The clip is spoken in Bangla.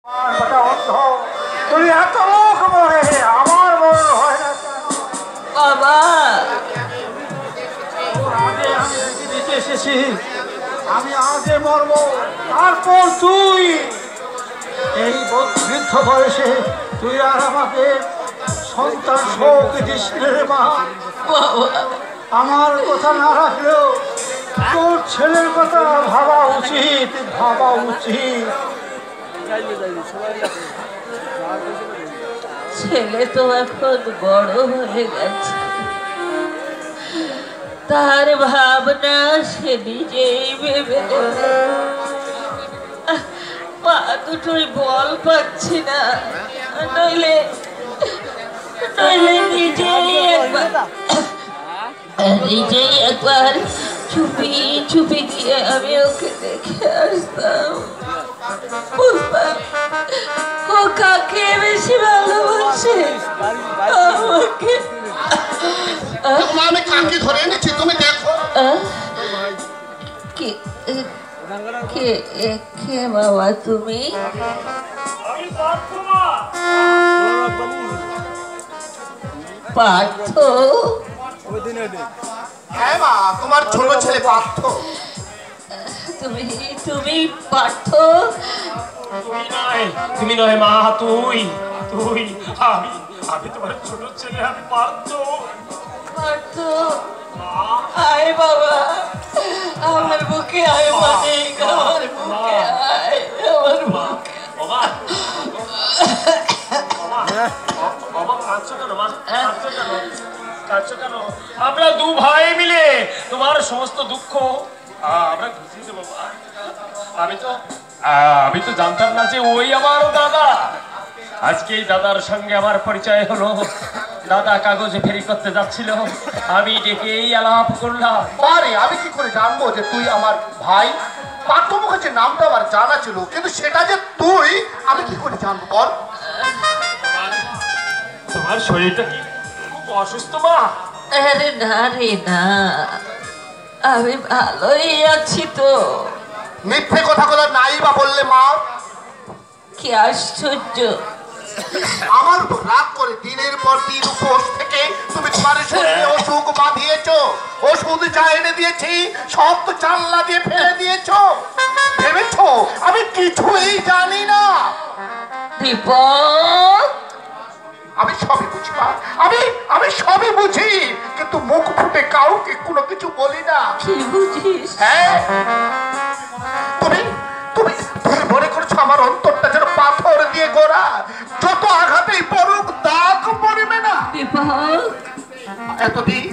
তুই এত মুখ মরে আমার মন হয় না বাবা। আগে আমি দিতে এসেছি, আমি আগে মরবো, তারপর তুই। এই বৃদ্ধ বয়সে তুই আর আমাকে সন্তান শোক দিস রে মা। আমার কথা না রাখলেও তোর ছেলের কথা ভাবা উচিত, ভাবা উচিত। ছেলে তো এখন বড় হয়ে গেছে, তার ভাবনা সে নিজেই ভেবে নেবে। পা দুটোই বল পাচ্ছি না, নইলে নিজেই একবার চুপি চুপি গিয়ে আমি ওকে দেখে আসতাম, বুঝতাম ও কাকে বেশি ভালোবাসে আমাকে। আমি কাকে ধরে এনেছি তুমি দেখো। কে কে বাবা তুমি? পার্থ? হ্যাঁ মা, তোমার ছোট ছেলে পার্থ। তুমি পার্থ? তুমি নয় মা, তুই তুই আমি তোমার ছোট ছেলে, আমি পার্থ। পার্থ আয় বাবা, আমার বুকে আয়, মানিক আমার বুকে আয়, আমার বুকে। আমরা দু ভাই মিলে তোমার সমস্ত দুঃখ আমরা ঘুষিয়ে দেবো। আমি তো জানতাম না যে ওই আমার দাদা। আজকে এই দাদার সঙ্গে আমার পরিচয় হলো। দাদা কাগজে ফেরি করতে যাচ্ছিল, আমি ডেকেই আলাপ করলাম। আরে আমি কি করে জানবো যে তুই আমার ভাই? পার্থ মুখার্জির নামটা আমার জানা ছিল, কিন্তু সেটা যে তুই আমি কি করে জানবো বল? তোমার শরীরটা কি খুব অসুস্থ মা? আরে না রে না, আমি ভালোই আছি তো। মিথ্যে কথা নাই বা বললে মা। কি আশ্চর্য, আমার উপর রাগ করে দিনের পর দিন উপোস থেকে তুমি তোমার শরীরে অসুখ বাঁধিয়েছো, ওষুধ যা এনে দিয়েছি সব তো জানলা দিয়ে ফেলে দিয়েছো। ভেবেছো আমি কিছুই জানি না? দীপক, আমি সবই বুঝি মা, আমি সবই বুঝি, কিন্তু মুখ ফুটে কাউকে কোনো কিছু বলি না। কি বুঝিস? হ্যাঁ, তুমি তুমি তুমি মনে করছো আমার অন্তরটা যেন পাথর দিয়ে গড়া, যত আঘাতেই পড়ুক দাগ পড়বে না। দীপক, এতদিন